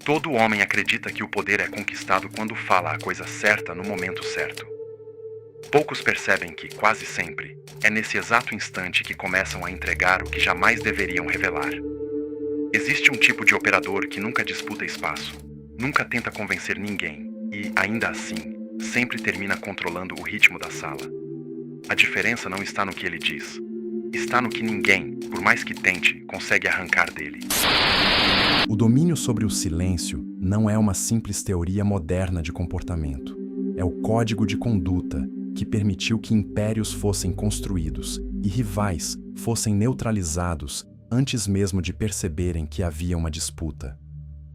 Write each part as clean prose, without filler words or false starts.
Todo homem acredita que o poder é conquistado quando fala a coisa certa no momento certo. Poucos percebem que, quase sempre, é nesse exato instante que começam a entregar o que jamais deveriam revelar. Existe um tipo de operador que nunca disputa espaço, nunca tenta convencer ninguém e, ainda assim, sempre termina controlando o ritmo da sala. A diferença não está no que ele diz, está no que ninguém, por mais que tente, consegue arrancar dele. O domínio sobre o silêncio não é uma simples teoria moderna de comportamento. É o código de conduta que permitiu que impérios fossem construídos e rivais fossem neutralizados antes mesmo de perceberem que havia uma disputa.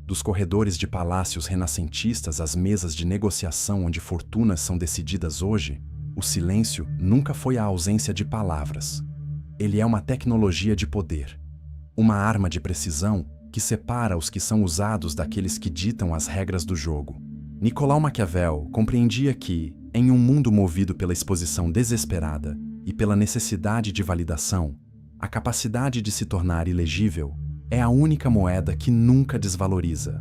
Dos corredores de palácios renascentistas às mesas de negociação onde fortunas são decididas hoje, o silêncio nunca foi a ausência de palavras. Ele é uma tecnologia de poder, uma arma de precisão que separa os que são usados daqueles que ditam as regras do jogo. Nicolau Maquiavel compreendia que, em um mundo movido pela exposição desesperada e pela necessidade de validação, a capacidade de se tornar ilegível é a única moeda que nunca desvaloriza.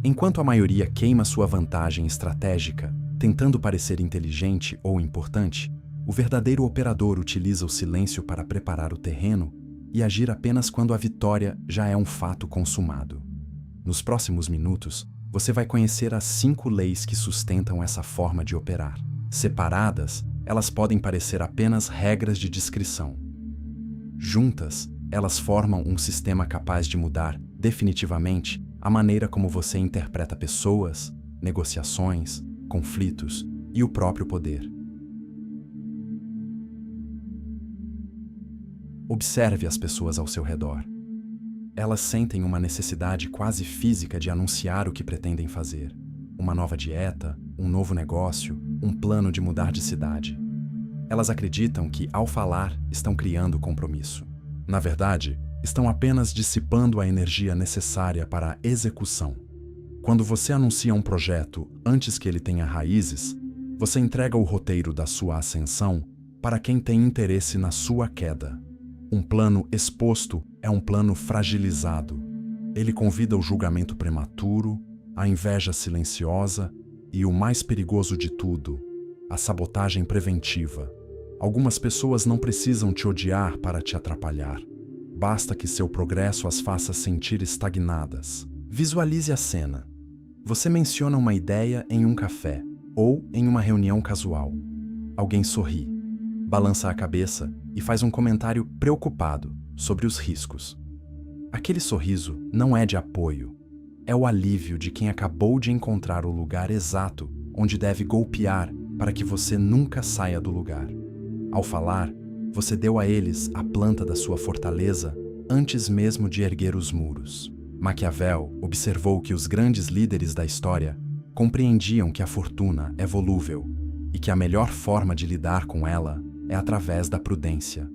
Enquanto a maioria queima sua vantagem estratégica, tentando parecer inteligente ou importante, o verdadeiro operador utiliza o silêncio para preparar o terreno e agir apenas quando a vitória já é um fato consumado. Nos próximos minutos, você vai conhecer as 5 leis que sustentam essa forma de operar. Separadas, elas podem parecer apenas regras de descrição. Juntas, elas formam um sistema capaz de mudar, definitivamente, a maneira como você interpreta pessoas, negociações, conflitos e o próprio poder. Observe as pessoas ao seu redor. Elas sentem uma necessidade quase física de anunciar o que pretendem fazer. Uma nova dieta, um novo negócio, um plano de mudar de cidade. Elas acreditam que, ao falar, estão criando compromisso. Na verdade, estão apenas dissipando a energia necessária para a execução. Quando você anuncia um projeto antes que ele tenha raízes, você entrega o roteiro da sua ascensão para quem tem interesse na sua queda. Um plano exposto é um plano fragilizado. Ele convida o julgamento prematuro, a inveja silenciosa e, o mais perigoso de tudo, a sabotagem preventiva. Algumas pessoas não precisam te odiar para te atrapalhar. Basta que seu progresso as faça sentir estagnadas. Visualize a cena. Você menciona uma ideia em um café ou em uma reunião casual. Alguém sorri, balança a cabeça e faz um comentário preocupado sobre os riscos. Aquele sorriso não é de apoio, é o alívio de quem acabou de encontrar o lugar exato onde deve golpear para que você nunca saia do lugar. Ao falar, você deu a eles a planta da sua fortaleza antes mesmo de erguer os muros. Maquiavel observou que os grandes líderes da história compreendiam que a fortuna é volúvel e que a melhor forma de lidar com ela é através da prudência.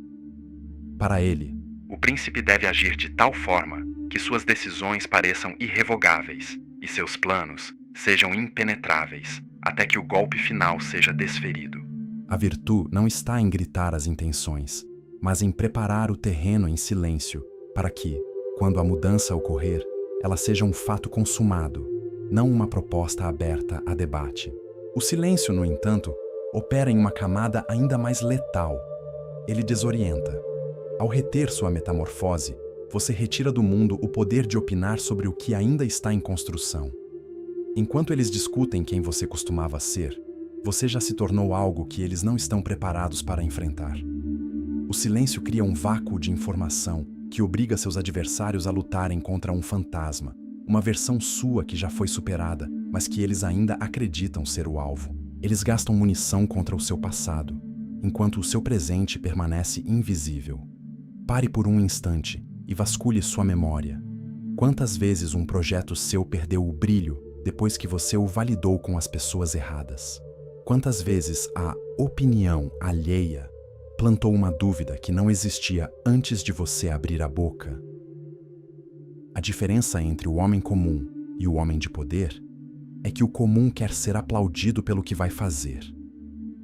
Para ele, o príncipe deve agir de tal forma que suas decisões pareçam irrevogáveis e seus planos sejam impenetráveis, até que o golpe final seja desferido. A virtude não está em gritar as intenções, mas em preparar o terreno em silêncio para que, quando a mudança ocorrer, ela seja um fato consumado, não uma proposta aberta a debate. O silêncio, no entanto, opera em uma camada ainda mais letal. Ele desorienta. Ao reter sua metamorfose, você retira do mundo o poder de opinar sobre o que ainda está em construção. Enquanto eles discutem quem você costumava ser, você já se tornou algo que eles não estão preparados para enfrentar. O silêncio cria um vácuo de informação que obriga seus adversários a lutarem contra um fantasma, uma versão sua que já foi superada, mas que eles ainda acreditam ser o alvo. Eles gastam munição contra o seu passado, enquanto o seu presente permanece invisível. Pare por um instante e vasculhe sua memória. Quantas vezes um projeto seu perdeu o brilho depois que você o validou com as pessoas erradas? Quantas vezes a opinião alheia plantou uma dúvida que não existia antes de você abrir a boca? A diferença entre o homem comum e o homem de poder é que o comum quer ser aplaudido pelo que vai fazer.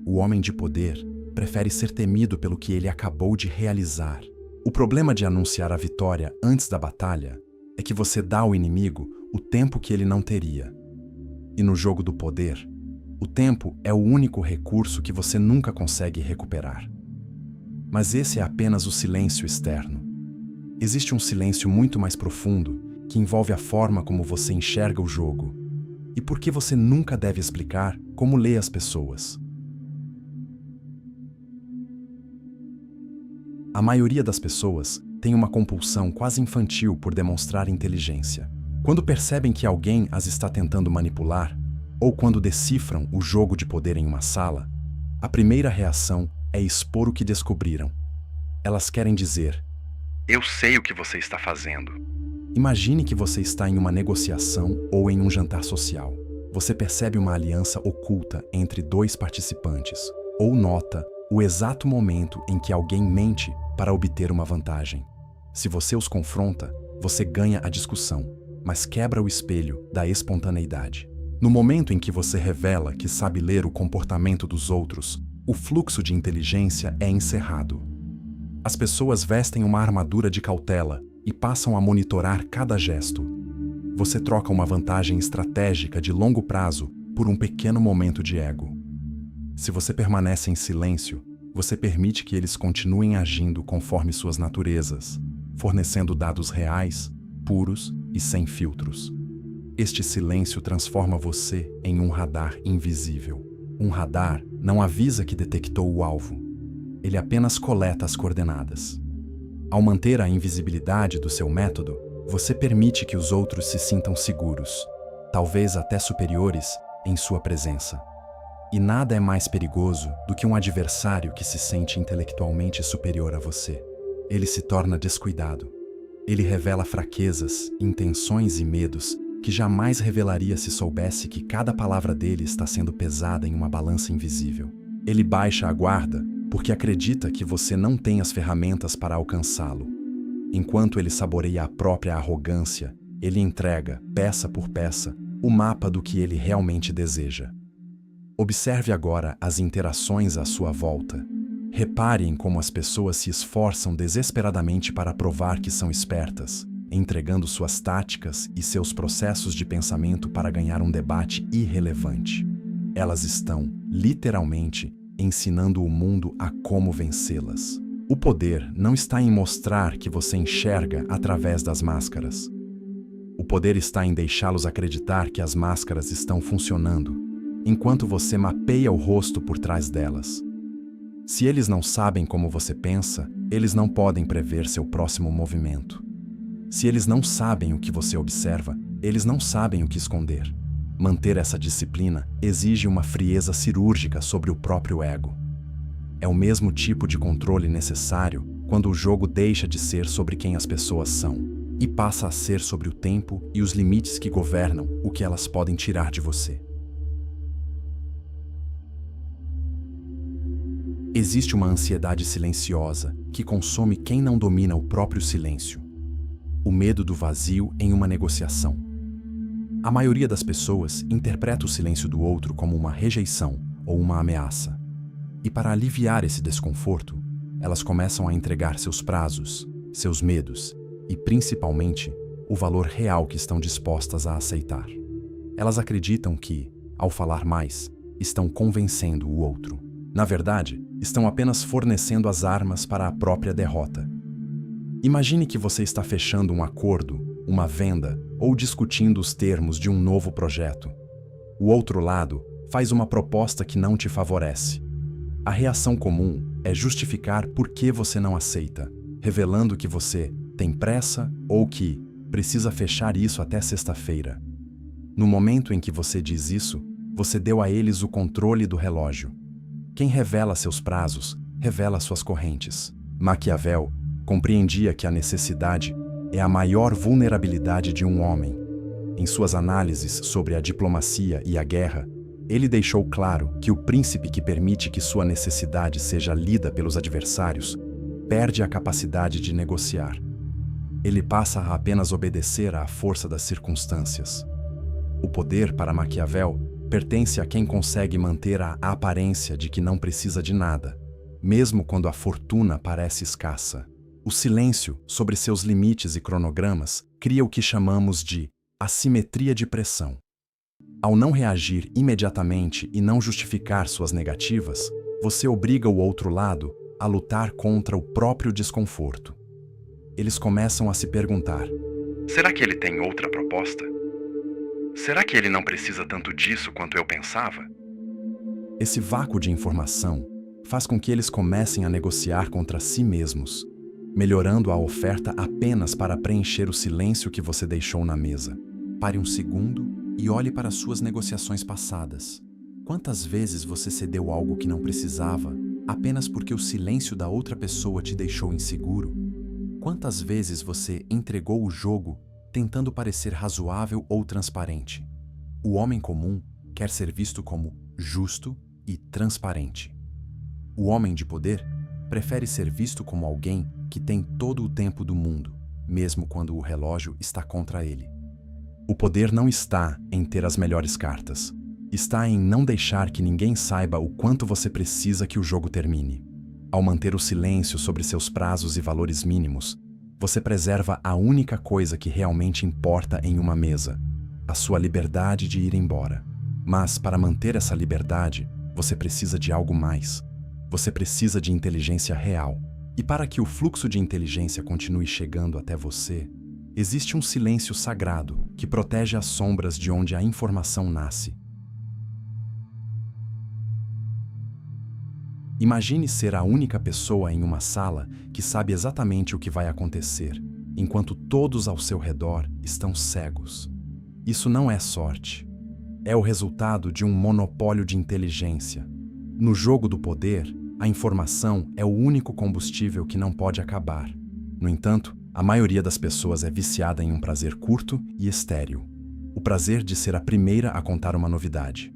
O homem de poder prefere ser temido pelo que ele acabou de realizar. O problema de anunciar a vitória antes da batalha é que você dá ao inimigo o tempo que ele não teria. E no jogo do poder, o tempo é o único recurso que você nunca consegue recuperar. Mas esse é apenas o silêncio externo. Existe um silêncio muito mais profundo que envolve a forma como você enxerga o jogo e por que você nunca deve explicar como lê as pessoas. A maioria das pessoas tem uma compulsão quase infantil por demonstrar inteligência. Quando percebem que alguém as está tentando manipular, ou quando decifram o jogo de poder em uma sala, a primeira reação é expor o que descobriram. Elas querem dizer: Eu sei o que você está fazendo. imagine que você está em uma negociação ou em um jantar social. Você percebe uma aliança oculta entre dois participantes, ou nota o exato momento em que alguém mente para obter uma vantagem. Se você os confronta, você ganha a discussão, mas quebra o espelho da espontaneidade. No momento em que você revela que sabe ler o comportamento dos outros, o fluxo de inteligência é encerrado. As pessoas vestem uma armadura de cautela e passam a monitorar cada gesto. Você troca uma vantagem estratégica de longo prazo por um pequeno momento de ego. Se você permanece em silêncio, você permite que eles continuem agindo conforme suas naturezas, fornecendo dados reais, puros e sem filtros. Este silêncio transforma você em um radar invisível. Um radar não avisa que detectou o alvo. Ele apenas coleta as coordenadas. Ao manter a invisibilidade do seu método, você permite que os outros se sintam seguros, talvez até superiores, em sua presença. E nada é mais perigoso do que um adversário que se sente intelectualmente superior a você. Ele se torna descuidado. Ele revela fraquezas, intenções e medos que jamais revelaria se soubesse que cada palavra dele está sendo pesada em uma balança invisível. Ele baixa a guarda porque acredita que você não tem as ferramentas para alcançá-lo. Enquanto ele saboreia a própria arrogância, ele entrega, peça por peça, o mapa do que ele realmente deseja. Observe agora as interações à sua volta. Repare em como as pessoas se esforçam desesperadamente para provar que são espertas, entregando suas táticas e seus processos de pensamento para ganhar um debate irrelevante. Elas estão, literalmente, ensinando o mundo a como vencê-las. O poder não está em mostrar que você enxerga através das máscaras. O poder está em deixá-los acreditar que as máscaras estão funcionando, enquanto você mapeia o rosto por trás delas. Se eles não sabem como você pensa, eles não podem prever seu próximo movimento. Se eles não sabem o que você observa, eles não sabem o que esconder. Manter essa disciplina exige uma frieza cirúrgica sobre o próprio ego. É o mesmo tipo de controle necessário quando o jogo deixa de ser sobre quem as pessoas são e passa a ser sobre o tempo e os limites que governam o que elas podem tirar de você. Existe uma ansiedade silenciosa que consome quem não domina o próprio silêncio. O medo do vazio em uma negociação. A maioria das pessoas interpreta o silêncio do outro como uma rejeição ou uma ameaça. E para aliviar esse desconforto, elas começam a entregar seus prazos, seus medos e, principalmente, o valor real que estão dispostas a aceitar. Elas acreditam que, ao falar mais, estão convencendo o outro. Na verdade, estão apenas fornecendo as armas para a própria derrota. Imagine que você está fechando um acordo, uma venda ou discutindo os termos de um novo projeto. O outro lado faz uma proposta que não te favorece. A reação comum é justificar por que você não aceita, revelando que você tem pressa ou que precisa fechar isso até sexta-feira. No momento em que você diz isso, você deu a eles o controle do relógio. Quem revela seus prazos, revela suas correntes. Maquiavel compreendia que a necessidade é a maior vulnerabilidade de um homem. Em suas análises sobre a diplomacia e a guerra, ele deixou claro que o príncipe que permite que sua necessidade seja lida pelos adversários perde a capacidade de negociar. Ele passa a apenas obedecer à força das circunstâncias. O poder, para Maquiavel, pertence a quem consegue manter a aparência de que não precisa de nada, mesmo quando a fortuna parece escassa. O silêncio sobre seus limites e cronogramas cria o que chamamos de Assimetria de pressão. Ao não reagir imediatamente e não justificar suas negativas, você obriga o outro lado a lutar contra o próprio desconforto. Eles começam a se perguntar: será que ele tem outra proposta? Será que ele não precisa tanto disso quanto eu pensava? esse vácuo de informação faz com que eles comecem a negociar contra si mesmos, melhorando a oferta apenas para preencher o silêncio que você deixou na mesa. Pare um segundo e olhe para suas negociações passadas. Quantas vezes você cedeu algo que não precisava apenas porque o silêncio da outra pessoa te deixou inseguro? Quantas vezes você entregou o jogo tentando parecer razoável ou transparente? O homem comum quer ser visto como justo e transparente. O homem de poder prefere ser visto como alguém que tem todo o tempo do mundo, mesmo quando o relógio está contra ele. O poder não está em ter as melhores cartas. Está em não deixar que ninguém saiba o quanto você precisa que o jogo termine. Ao manter o silêncio sobre seus prazos e valores mínimos, você preserva a única coisa que realmente importa em uma mesa: a sua liberdade de ir embora. Mas, para manter essa liberdade, você precisa de algo mais. Você precisa de inteligência real. E para que o fluxo de inteligência continue chegando até você, existe um silêncio sagrado que protege as sombras de onde a informação nasce. Imagine ser a única pessoa em uma sala que sabe exatamente o que vai acontecer, enquanto todos ao seu redor estão cegos. Isso não é sorte. É o resultado de um monopólio de inteligência. No jogo do poder, a informação é o único combustível que não pode acabar. No entanto, a maioria das pessoas é viciada em um prazer curto e estéril. O prazer de ser a primeira a contar uma novidade.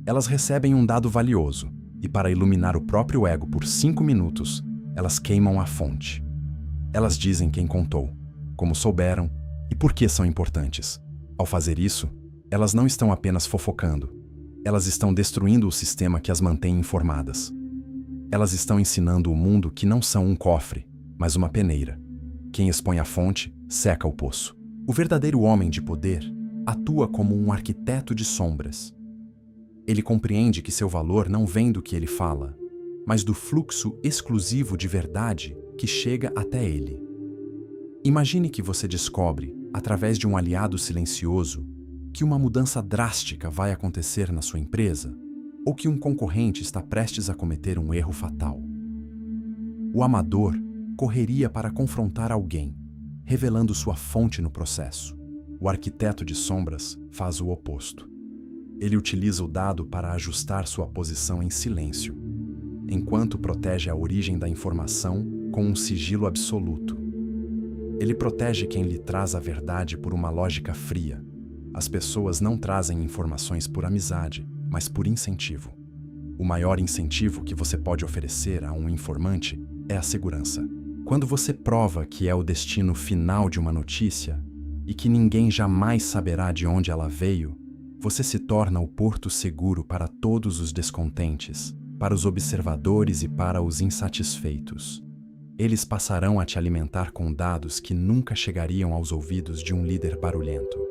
Elas recebem um dado valioso, e para iluminar o próprio ego por 5 minutos, elas queimam a fonte. Elas dizem quem contou, como souberam e por que são importantes. Ao fazer isso, elas não estão apenas fofocando. Elas estão destruindo o sistema que as mantém informadas. Elas estão ensinando o mundo que não são um cofre, mas uma peneira. Quem expõe a fonte, seca o poço. O verdadeiro homem de poder atua como um arquiteto de sombras. Ele compreende que seu valor não vem do que ele fala, mas do fluxo exclusivo de verdade que chega até ele. Imagine que você descobre, através de um aliado silencioso, que uma mudança drástica vai acontecer na sua empresa ou que um concorrente está prestes a cometer um erro fatal. O amador correria para confrontar alguém, revelando sua fonte no processo. O arquiteto de sombras faz o oposto. Ele utiliza o dado para ajustar sua posição em silêncio, enquanto protege a origem da informação com um sigilo absoluto. Ele protege quem lhe traz a verdade por uma lógica fria. As pessoas não trazem informações por amizade, mas por incentivo. O maior incentivo que você pode oferecer a um informante é a segurança. Quando você prova que é o destino final de uma notícia e que ninguém jamais saberá de onde ela veio, você se torna o porto seguro para todos os descontentes, para os observadores e para os insatisfeitos. Eles passarão a te alimentar com dados que nunca chegariam aos ouvidos de um líder barulhento.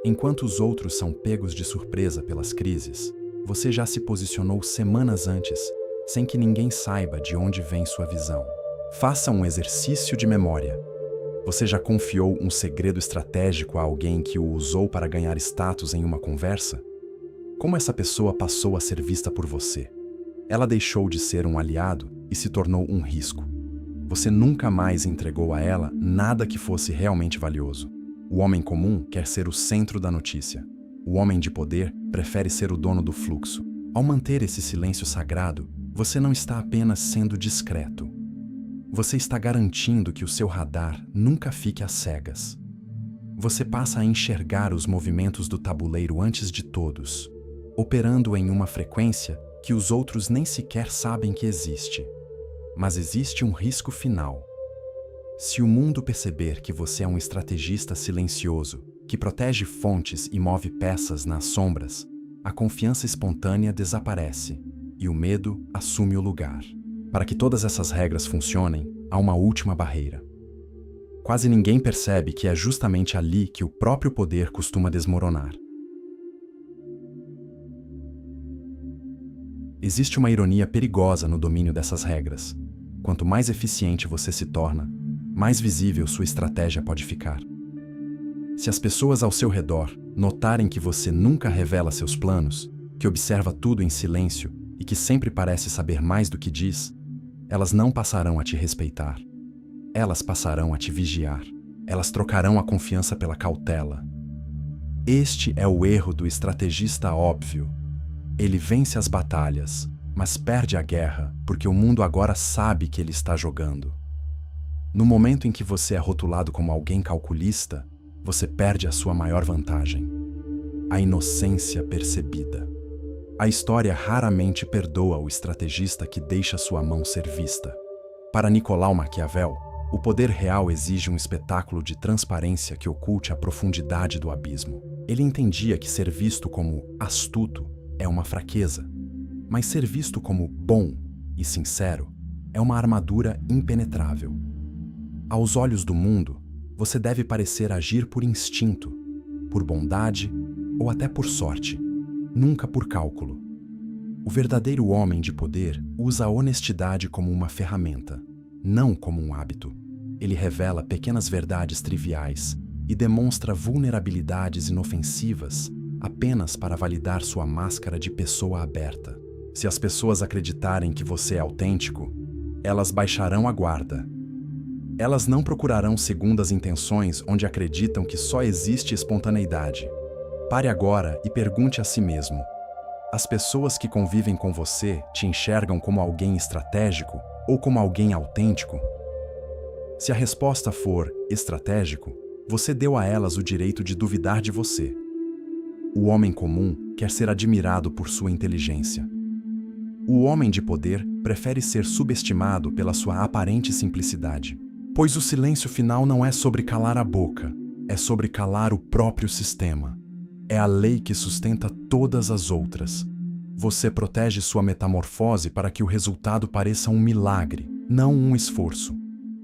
Enquanto os outros são pegos de surpresa pelas crises, você já se posicionou semanas antes, sem que ninguém saiba de onde vem sua visão. Faça um exercício de memória. Você já confiou um segredo estratégico a alguém que o usou para ganhar status em uma conversa? Como essa pessoa passou a ser vista por você? Ela deixou de ser um aliado e se tornou um risco. Você nunca mais entregou a ela nada que fosse realmente valioso. O homem comum quer ser o centro da notícia. O homem de poder prefere ser o dono do fluxo. Ao manter esse silêncio sagrado, você não está apenas sendo discreto. Você está garantindo que o seu radar nunca fique às cegas. Você passa a enxergar os movimentos do tabuleiro antes de todos, operando em uma frequência que os outros nem sequer sabem que existe. Mas existe um risco final. Se o mundo perceber que você é um estrategista silencioso, que protege fontes e move peças nas sombras, a confiança espontânea desaparece e o medo assume o lugar. Para que todas essas regras funcionem, há uma última barreira. Quase ninguém percebe que é justamente ali que o próprio poder costuma desmoronar. Existe uma ironia perigosa no domínio dessas regras. Quanto mais eficiente você se torna, mais visível sua estratégia pode ficar. Se as pessoas ao seu redor notarem que você nunca revela seus planos, que observa tudo em silêncio e que sempre parece saber mais do que diz, elas não passarão a te respeitar. Elas passarão a te vigiar. Elas trocarão a confiança pela cautela. Este é o erro do estrategista óbvio. Ele vence as batalhas, mas perde a guerra porque o mundo agora sabe que ele está jogando. No momento em que você é rotulado como alguém calculista, você perde a sua maior vantagem: a inocência percebida. A história raramente perdoa o estrategista que deixa sua mão ser vista. Para Nicolau Maquiavel, o poder real exige um espetáculo de transparência que oculte a profundidade do abismo. Ele entendia que ser visto como astuto é uma fraqueza, mas ser visto como bom e sincero é uma armadura impenetrável. Aos olhos do mundo, você deve parecer agir por instinto, por bondade ou até por sorte, nunca por cálculo. O verdadeiro homem de poder usa a honestidade como uma ferramenta, não como um hábito. Ele revela pequenas verdades triviais e demonstra vulnerabilidades inofensivas apenas para validar sua máscara de pessoa aberta. Se as pessoas acreditarem que você é autêntico, elas baixarão a guarda. Elas não procurarão segundas intenções onde acreditam que só existe espontaneidade. Pare agora e pergunte a si mesmo: as pessoas que convivem com você te enxergam como alguém estratégico ou como alguém autêntico? Se a resposta for estratégico, você deu a elas o direito de duvidar de você. O homem comum quer ser admirado por sua inteligência. O homem de poder prefere ser subestimado pela sua aparente simplicidade. Pois o silêncio final não é sobre calar a boca, é sobre calar o próprio sistema. É a lei que sustenta todas as outras. Você protege sua metamorfose para que o resultado pareça um milagre, não um esforço.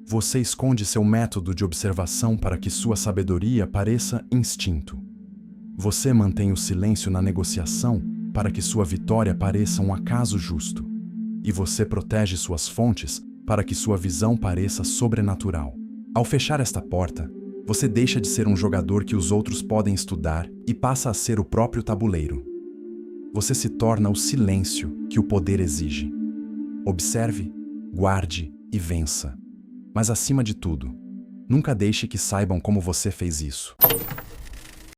Você esconde seu método de observação para que sua sabedoria pareça instinto. Você mantém o silêncio na negociação para que sua vitória pareça um acaso justo. E você protege suas fontes para que sua visão pareça sobrenatural. Ao fechar esta porta, você deixa de ser um jogador que os outros podem estudar e passa a ser o próprio tabuleiro. Você se torna o silêncio que o poder exige. Observe, guarde e vença. Mas acima de tudo, nunca deixe que saibam como você fez isso.